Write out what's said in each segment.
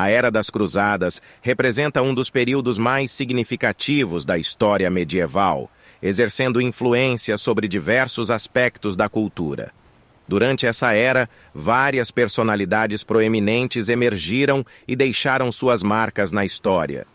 A Era das Cruzadas representa um dos períodos mais significativos da história medieval, exercendo influência sobre diversos aspectos da cultura. Durante essa era, várias personalidades proeminentes emergiram e deixaram suas marcas na história.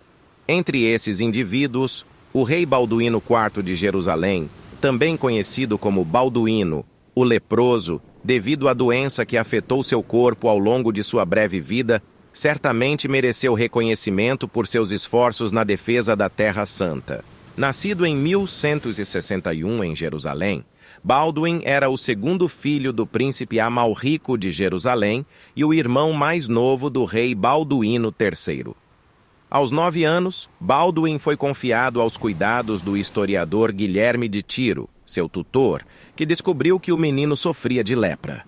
Entre esses indivíduos, o rei Balduíno IV de Jerusalém, também conhecido como Balduíno, o leproso, devido à doença que afetou seu corpo ao longo de sua breve vida, certamente mereceu reconhecimento por seus esforços na defesa da Terra Santa. Nascido em 1161 em Jerusalém, Balduín era o segundo filho do príncipe Amalrico de Jerusalém e o irmão mais novo do rei Balduíno III. Aos 9 anos, Balduín foi confiado aos cuidados do historiador Guilherme de Tiro, seu tutor, que descobriu que o menino sofria de lepra.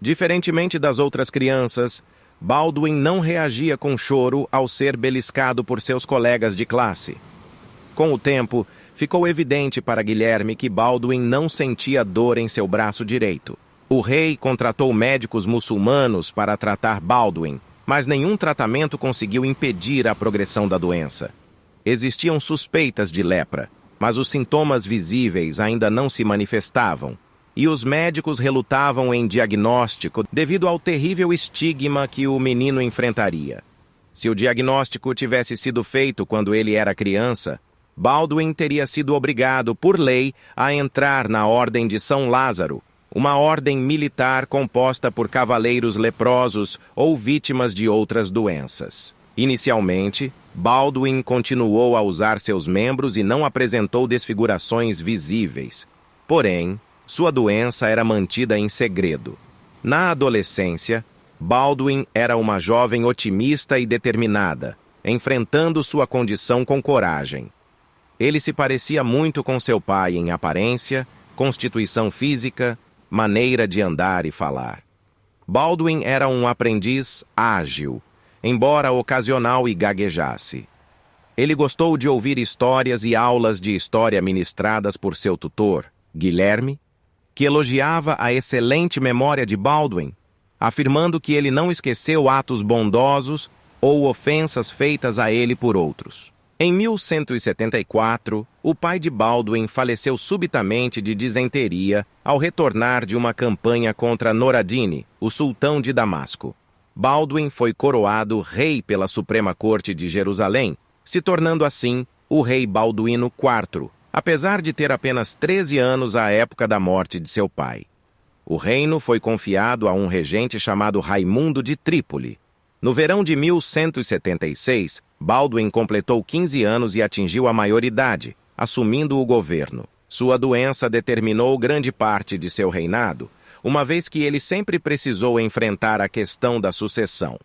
Diferentemente das outras crianças, Balduín não reagia com choro ao ser beliscado por seus colegas de classe. Com o tempo, ficou evidente para Guilherme que Balduín não sentia dor em seu braço direito. O rei contratou médicos muçulmanos para tratar Balduín, mas nenhum tratamento conseguiu impedir a progressão da doença. Existiam suspeitas de lepra, mas os sintomas visíveis ainda não se manifestavam, e os médicos relutavam em diagnóstico devido ao terrível estigma que o menino enfrentaria. Se o diagnóstico tivesse sido feito quando ele era criança, Balduín teria sido obrigado, por lei, a entrar na Ordem de São Lázaro, uma ordem militar composta por cavaleiros leprosos ou vítimas de outras doenças. Inicialmente, Balduín continuou a usar seus membros e não apresentou desfigurações visíveis. Porém, sua doença era mantida em segredo. Na adolescência, Balduín era uma jovem otimista e determinada, enfrentando sua condição com coragem. Ele se parecia muito com seu pai em aparência, constituição física, maneira de andar e falar. Balduín era um aprendiz ágil, embora ocasional e gaguejasse. Ele gostou de ouvir histórias e aulas de história ministradas por seu tutor, Guilherme, que elogiava a excelente memória de Balduín, afirmando que ele não esqueceu atos bondosos ou ofensas feitas a ele por outros. Em 1174, o pai de Balduín faleceu subitamente de disenteria ao retornar de uma campanha contra Noradine, o sultão de Damasco. Balduín foi coroado rei pela Suprema Corte de Jerusalém, se tornando assim o rei Balduíno IV, apesar de ter apenas 13 anos à época da morte de seu pai. O reino foi confiado a um regente chamado Raimundo de Trípoli. No verão de 1176, Balduín completou 15 anos e atingiu a maioridade, assumindo o governo. Sua doença determinou grande parte de seu reinado, uma vez que ele sempre precisou enfrentar a questão da sucessão.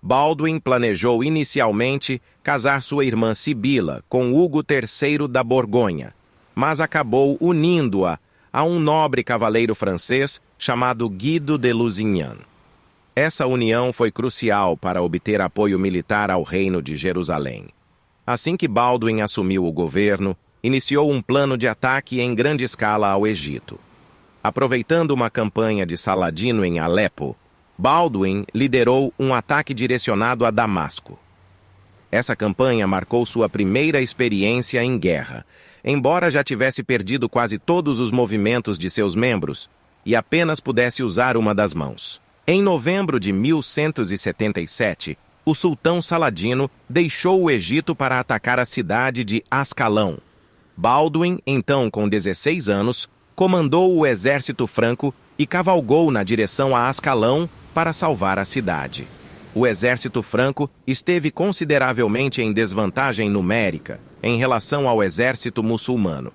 Balduín planejou inicialmente casar sua irmã Sibila com Hugo III da Borgonha, mas acabou unindo-a a um nobre cavaleiro francês chamado Guido de Lusignan. Essa união foi crucial para obter apoio militar ao reino de Jerusalém. Assim que Balduín assumiu o governo, iniciou um plano de ataque em grande escala ao Egito. Aproveitando uma campanha de Saladino em Alepo, Balduín liderou um ataque direcionado a Damasco. Essa campanha marcou sua primeira experiência em guerra, embora já tivesse perdido quase todos os movimentos de seus membros e apenas pudesse usar uma das mãos. Em novembro de 1177, o sultão Saladino deixou o Egito para atacar a cidade de Ascalão. Balduín, então com 16 anos, comandou o exército franco e cavalgou na direção a Ascalão para salvar a cidade. O exército franco esteve consideravelmente em desvantagem numérica em relação ao exército muçulmano.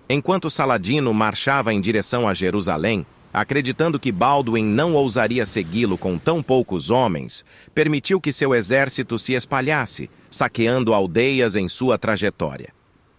Enquanto Saladino marchava em direção a Jerusalém, acreditando que Balduín não ousaria segui-lo com tão poucos homens, permitiu que seu exército se espalhasse, saqueando aldeias em sua trajetória.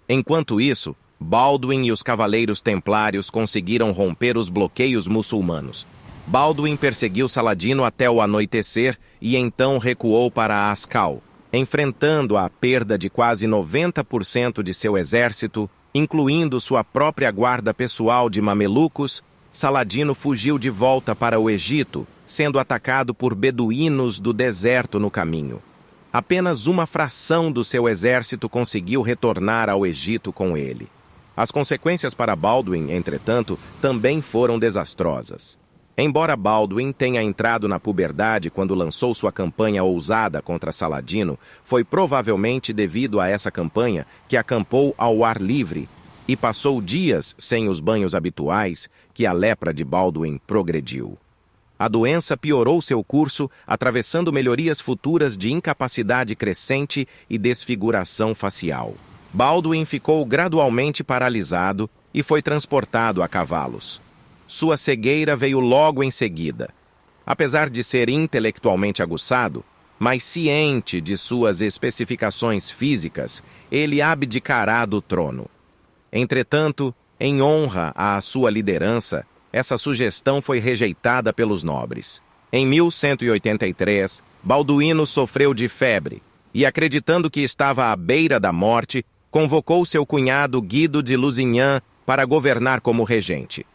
Enquanto isso, Balduín e os cavaleiros templários conseguiram romper os bloqueios muçulmanos. Balduín perseguiu Saladino até o anoitecer e então recuou para Ascal, enfrentando a perda de quase 90% de seu exército, incluindo sua própria guarda pessoal de mamelucos. Saladino fugiu de volta para o Egito, sendo atacado por beduínos do deserto no caminho. Apenas uma fração do seu exército conseguiu retornar ao Egito com ele. As consequências para Baldwin, entretanto, também foram desastrosas. Embora Baldwin tenha entrado na puberdade quando lançou sua campanha ousada contra Saladino, foi provavelmente devido a essa campanha que acampou ao ar livre e passou dias sem os banhos habituais que a lepra de Baldwin progrediu. A doença piorou seu curso, atravessando melhorias futuras de incapacidade crescente e desfiguração facial. Baldwin ficou gradualmente paralisado e foi transportado a cavalos. Sua cegueira veio logo em seguida. Apesar de ser intelectualmente aguçado, mas ciente de suas especificações físicas, ele abdicará do trono. Entretanto, em honra à sua liderança, essa sugestão foi rejeitada pelos nobres. Em 1183, Balduíno sofreu de febre e, acreditando que estava à beira da morte, convocou seu cunhado Guido de Lusignan para governar como regente.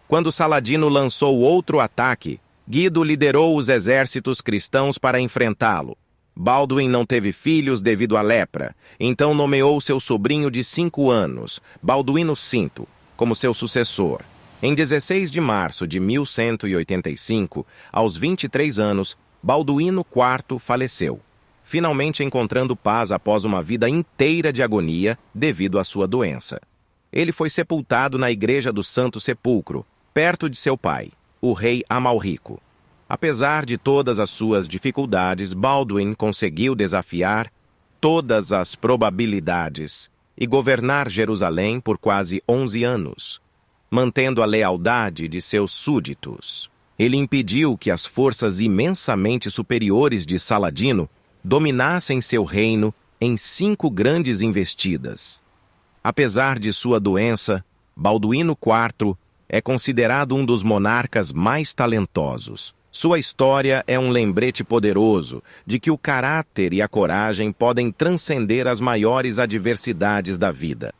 Quando Saladino lançou outro ataque, Guido liderou os exércitos cristãos para enfrentá-lo. Baldwin não teve filhos devido à lepra, então nomeou seu sobrinho de 5 anos, Balduíno V, como seu sucessor. Em 16 de março de 1185, aos 23 anos, Balduíno IV faleceu, finalmente encontrando paz após uma vida inteira de agonia devido à sua doença. Ele foi sepultado na Igreja do Santo Sepulcro, perto de seu pai, o rei Amalrico. Apesar de todas as suas dificuldades, Baldwin conseguiu desafiar todas as probabilidades e governar Jerusalém por quase 11 anos, mantendo a lealdade de seus súditos. Ele impediu que as forças imensamente superiores de Saladino dominassem seu reino em 5 grandes investidas. Apesar de sua doença, Balduíno IV é considerado um dos monarcas mais talentosos. Sua história é um lembrete poderoso de que o caráter e a coragem podem transcender as maiores adversidades da vida.